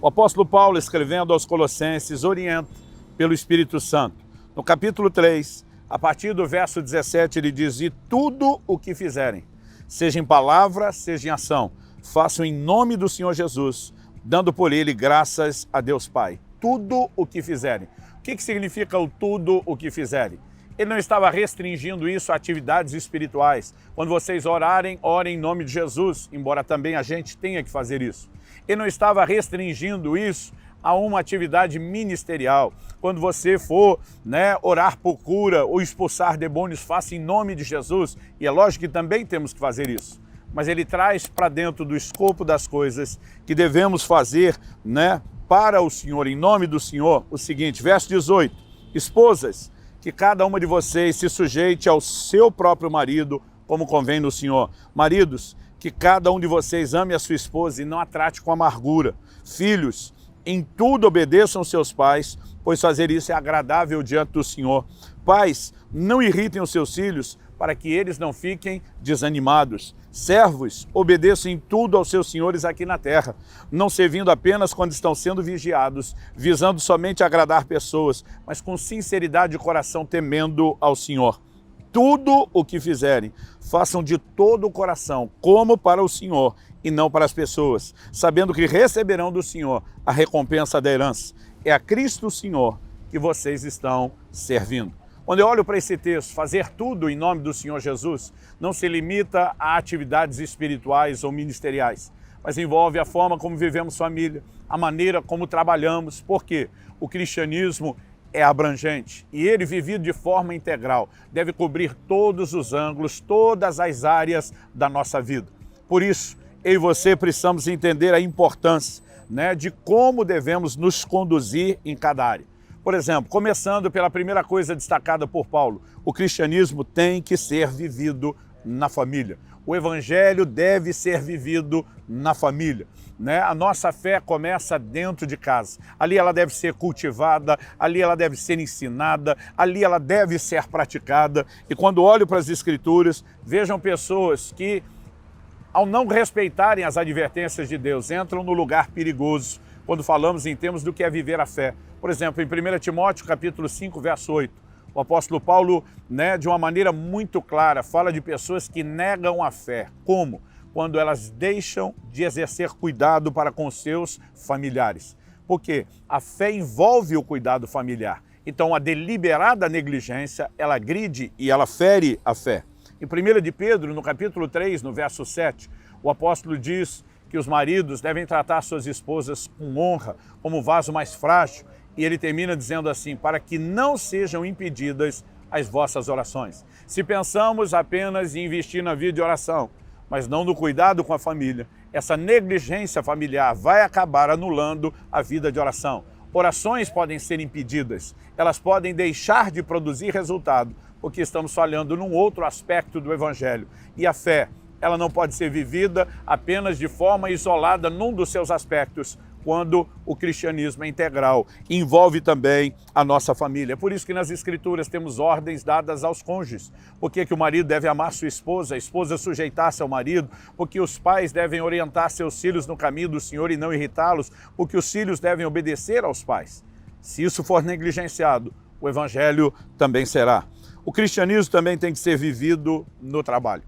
O apóstolo Paulo, escrevendo aos Colossenses, orienta pelo Espírito Santo. No capítulo 3, a partir do verso 17, ele diz: e tudo o que fizerem, seja em palavra, seja em ação, façam em nome do Senhor Jesus, dando por ele graças a Deus Pai. Tudo o que fizerem. O que significa o tudo o que fizerem? Ele não estava restringindo isso a atividades espirituais. Quando vocês orarem, orem em nome de Jesus, embora também a gente tenha que fazer isso. Ele não estava restringindo isso a uma atividade ministerial. Quando você for orar por cura ou expulsar demônios, faça em nome de Jesus. E é lógico que também temos que fazer isso. Mas ele traz para dentro do escopo das coisas que devemos fazer para o Senhor, em nome do Senhor, o seguinte, verso 18. Esposas, que cada uma de vocês se sujeite ao seu próprio marido, como convém no Senhor. Maridos, que cada um de vocês ame a sua esposa e não a trate com amargura. Filhos, em tudo obedeçam seus pais, pois fazer isso é agradável diante do Senhor. Pais, não irritem os seus filhos, para que eles não fiquem desanimados. Servos, obedeçam em tudo aos seus senhores aqui na terra, não servindo apenas quando estão sendo vigiados, visando somente agradar pessoas, mas com sinceridade de coração, temendo ao Senhor. Tudo o que fizerem, façam de todo o coração, como para o Senhor e não para as pessoas, sabendo que receberão do Senhor a recompensa da herança. É a Cristo Senhor que vocês estão servindo. Quando eu olho para esse texto, fazer tudo em nome do Senhor Jesus não se limita a atividades espirituais ou ministeriais, mas envolve a forma como vivemos família, a maneira como trabalhamos, porque o cristianismo é abrangente e ele, vivido de forma integral, deve cobrir todos os ângulos, todas as áreas da nossa vida. Por isso, eu e você precisamos entender a importância de como devemos nos conduzir em cada área. Por exemplo, começando pela primeira coisa destacada por Paulo, o cristianismo tem que ser vivido na família. O evangelho deve ser vivido na família. A nossa fé começa dentro de casa. Ali ela deve ser cultivada, ali ela deve ser ensinada, ali ela deve ser praticada. E quando olho para as Escrituras, vejam pessoas que, ao não respeitarem as advertências de Deus, entram no lugar perigoso quando falamos em termos do que é viver a fé. Por exemplo, em 1 Timóteo, capítulo 5, verso 8, o apóstolo Paulo, de uma maneira muito clara, fala de pessoas que negam a fé. Como? Quando elas deixam de exercer cuidado para com seus familiares. Porque a fé envolve o cuidado familiar. Então, a deliberada negligência, ela agride e ela fere a fé. Em 1 de Pedro, no capítulo 3, no verso 7, o apóstolo diz que os maridos devem tratar suas esposas com honra, como vaso mais frágil. E ele termina dizendo assim, para que não sejam impedidas as vossas orações. Se pensamos apenas em investir na vida de oração, mas não no cuidado com a família, essa negligência familiar vai acabar anulando a vida de oração. Orações podem ser impedidas, elas podem deixar de produzir resultado, porque estamos falhando num outro aspecto do evangelho. E a fé, ela não pode ser vivida apenas de forma isolada num dos seus aspectos, quando o cristianismo é integral, envolve também a nossa família. É por isso que nas Escrituras temos ordens dadas aos cônjuges. Por que o marido deve amar sua esposa, a esposa sujeitar-se ao marido, porque os pais devem orientar seus filhos no caminho do Senhor e não irritá-los, porque os filhos devem obedecer aos pais. Se isso for negligenciado, o evangelho também será. O cristianismo também tem que ser vivido no trabalho.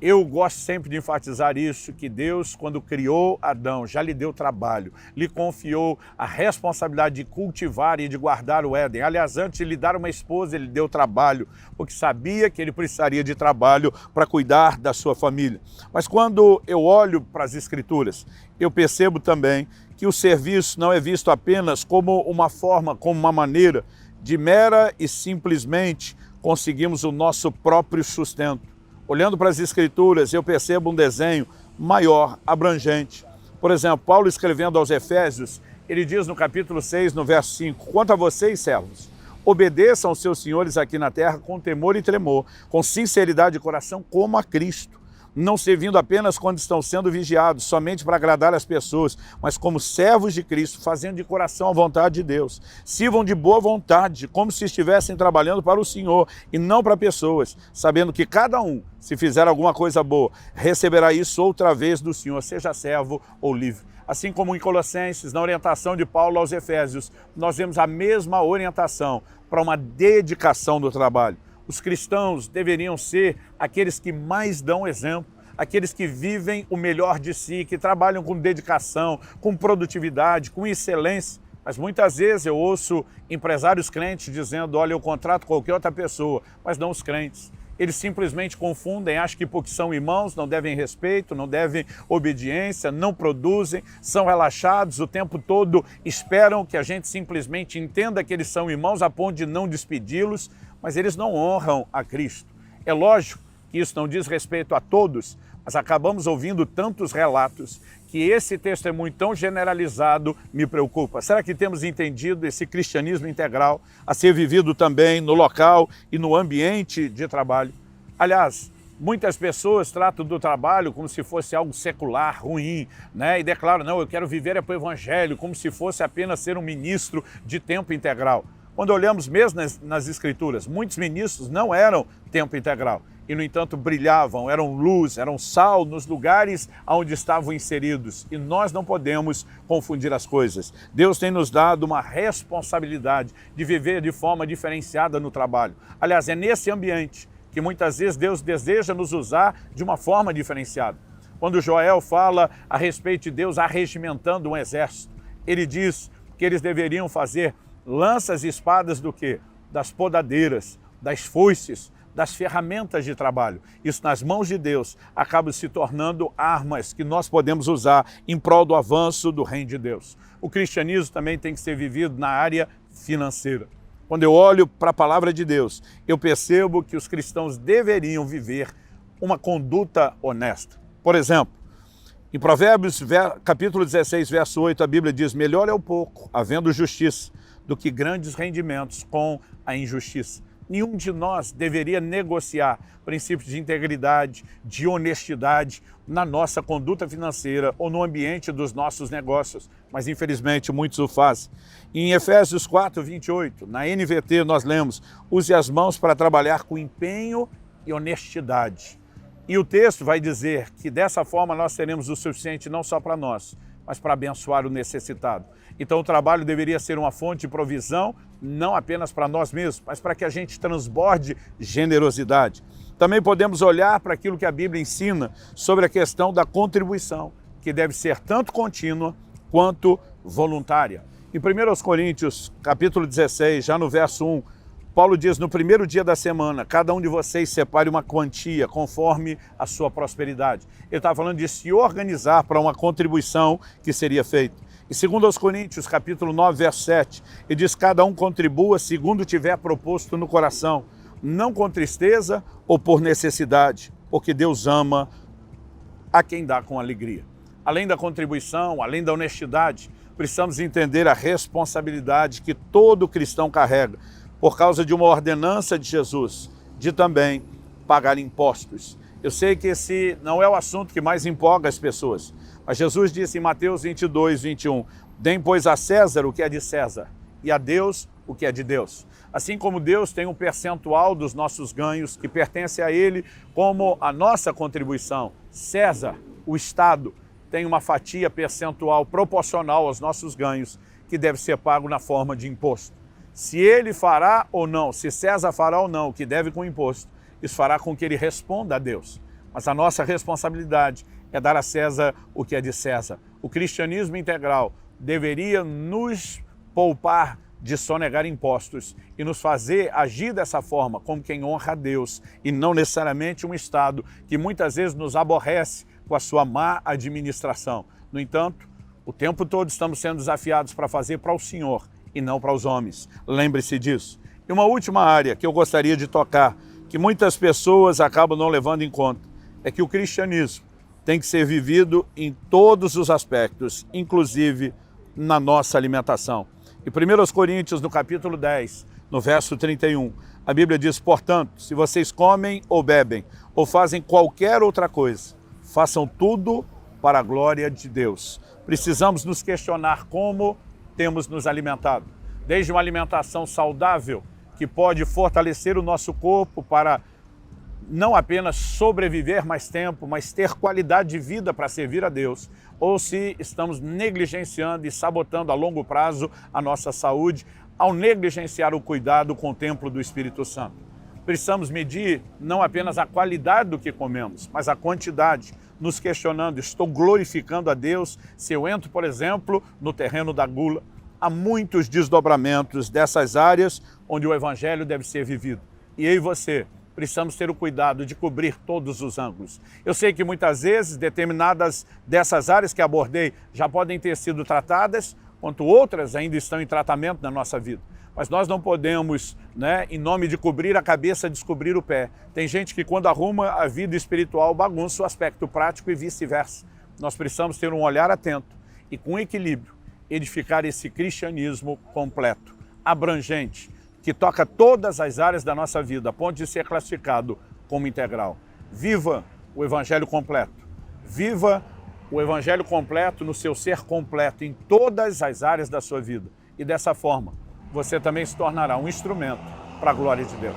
Eu gosto sempre de enfatizar isso, que Deus, quando criou Adão, já lhe deu trabalho, lhe confiou a responsabilidade de cultivar e de guardar o Éden. Aliás, antes de lhe dar uma esposa, ele deu trabalho, porque sabia que ele precisaria de trabalho para cuidar da sua família. Mas quando eu olho para as Escrituras, eu percebo também que o serviço não é visto apenas como uma forma, como uma maneira de mera e simplesmente conseguirmos o nosso próprio sustento. Olhando para as Escrituras, eu percebo um desenho maior, abrangente. Por exemplo, Paulo escrevendo aos Efésios, ele diz no capítulo 6, no verso 5, quanto a vocês, servos, obedeçam aos seus senhores aqui na terra com temor e tremor, com sinceridade de coração, como a Cristo, não servindo apenas quando estão sendo vigiados, somente para agradar as pessoas, mas como servos de Cristo, fazendo de coração a vontade de Deus. Sirvam de boa vontade, como se estivessem trabalhando para o Senhor e não para pessoas, sabendo que cada um, se fizer alguma coisa boa, receberá isso outra vez do Senhor, seja servo ou livre. Assim como em Colossenses, na orientação de Paulo aos Efésios, nós vemos a mesma orientação para uma dedicação do trabalho. Os cristãos deveriam ser aqueles que mais dão exemplo, aqueles que vivem o melhor de si, que trabalham com dedicação, com produtividade, com excelência. Mas muitas vezes eu ouço empresários crentes dizendo, olha, eu contrato qualquer outra pessoa, mas não os crentes. Eles simplesmente confundem, acham que porque são irmãos não devem respeito, não devem obediência, não produzem, são relaxados o tempo todo, esperam que a gente simplesmente entenda que eles são irmãos a ponto de não despedi-los, mas eles não honram a Cristo. É lógico que isso não diz respeito a todos, mas acabamos ouvindo tantos relatos que esse testemunho tão generalizado me preocupa. Será que temos entendido esse cristianismo integral a ser vivido também no local e no ambiente de trabalho? Aliás, muitas pessoas tratam do trabalho como se fosse algo secular, ruim, né? E declaram, não, eu quero viver para o evangelho, como se fosse apenas ser um ministro de tempo integral. Quando olhamos mesmo nas escrituras, muitos ministros não eram tempo integral. E, no entanto, brilhavam, eram luz, eram sal nos lugares onde estavam inseridos. E nós não podemos confundir as coisas. Deus tem nos dado uma responsabilidade de viver de forma diferenciada no trabalho. Aliás, é nesse ambiente que muitas vezes Deus deseja nos usar de uma forma diferenciada. Quando Joel fala a respeito de Deus arregimentando um exército, ele diz que eles deveriam fazer lanças e espadas do quê? Das podadeiras, das foices, das ferramentas de trabalho. Isso nas mãos de Deus acaba se tornando armas que nós podemos usar em prol do avanço do reino de Deus. O cristianismo também tem que ser vivido na área financeira. Quando eu olho para a palavra de Deus, eu percebo que os cristãos deveriam viver uma conduta honesta. Por exemplo, em Provérbios capítulo 16, verso 8, a Bíblia diz, melhor é o pouco, havendo justiça, do que grandes rendimentos com a injustiça. Nenhum de nós deveria negociar princípios de integridade, de honestidade na nossa conduta financeira ou no ambiente dos nossos negócios, mas infelizmente muitos o fazem. Em Efésios 4, 28, na NVT nós lemos, use as mãos para trabalhar com empenho e honestidade. E o texto vai dizer que dessa forma nós teremos o suficiente não só para nós, mas para abençoar o necessitado. Então o trabalho deveria ser uma fonte de provisão, não apenas para nós mesmos, mas para que a gente transborde generosidade. Também podemos olhar para aquilo que a Bíblia ensina sobre a questão da contribuição, que deve ser tanto contínua quanto voluntária. Em 1 Coríntios, capítulo 16, já no verso 1, Paulo diz, no primeiro dia da semana, cada um de vocês separe uma quantia conforme a sua prosperidade. Ele está falando de se organizar para uma contribuição que seria feita. Em 2 Coríntios, capítulo 9, verso 7, ele diz, cada um contribua segundo tiver proposto no coração, não com tristeza ou por necessidade, porque Deus ama a quem dá com alegria. Além da contribuição, além da honestidade, precisamos entender a responsabilidade que todo cristão carrega, por causa de uma ordenança de Jesus, de também pagar impostos. Eu sei que esse não é o assunto que mais empolga as pessoas, mas Jesus disse em Mateus 22, 21, deem, pois, a César o que é de César e a Deus o que é de Deus. Assim como Deus tem um percentual dos nossos ganhos que pertence a Ele como a nossa contribuição, César, o Estado, tem uma fatia percentual proporcional aos nossos ganhos que deve ser pago na forma de imposto. Se ele fará ou não, se César fará ou não o que deve com o imposto, isso fará com que ele responda a Deus. Mas a nossa responsabilidade é dar a César o que é de César. O cristianismo integral deveria nos poupar de sonegar impostos e nos fazer agir dessa forma como quem honra a Deus e não necessariamente um Estado que muitas vezes nos aborrece com a sua má administração. No entanto, o tempo todo estamos sendo desafiados para fazer para o Senhor e não para os homens. Lembre-se disso. E uma última área que eu gostaria de tocar, que muitas pessoas acabam não levando em conta, é que o cristianismo tem que ser vivido em todos os aspectos, inclusive na nossa alimentação. Em 1 Coríntios, no capítulo 10, no verso 31, a Bíblia diz, portanto, se vocês comem ou bebem, ou fazem qualquer outra coisa, façam tudo para a glória de Deus. Precisamos nos questionar como temos nos alimentado. Desde uma alimentação saudável, que pode fortalecer o nosso corpo para não apenas sobreviver mais tempo, mas ter qualidade de vida para servir a Deus, ou se estamos negligenciando e sabotando a longo prazo a nossa saúde ao negligenciar o cuidado com o templo do Espírito Santo. Precisamos medir não apenas a qualidade do que comemos, mas a quantidade, nos questionando, estou glorificando a Deus se eu entro, por exemplo, no terreno da gula? Há muitos desdobramentos dessas áreas onde o Evangelho deve ser vivido. E eu e você precisamos ter o cuidado de cobrir todos os ângulos. Eu sei que muitas vezes determinadas dessas áreas que abordei já podem ter sido tratadas, enquanto outras ainda estão em tratamento na nossa vida. Mas nós não podemos, em nome de cobrir a cabeça, descobrir o pé. Tem gente que quando arruma a vida espiritual bagunça o aspecto prático e vice-versa. Nós precisamos ter um olhar atento e com equilíbrio edificar esse cristianismo completo, abrangente, que toca todas as áreas da nossa vida, a ponto de ser classificado como integral. Viva o Evangelho completo. Viva o Evangelho completo no seu ser completo, em todas as áreas da sua vida. E dessa forma, você também se tornará um instrumento para a glória de Deus.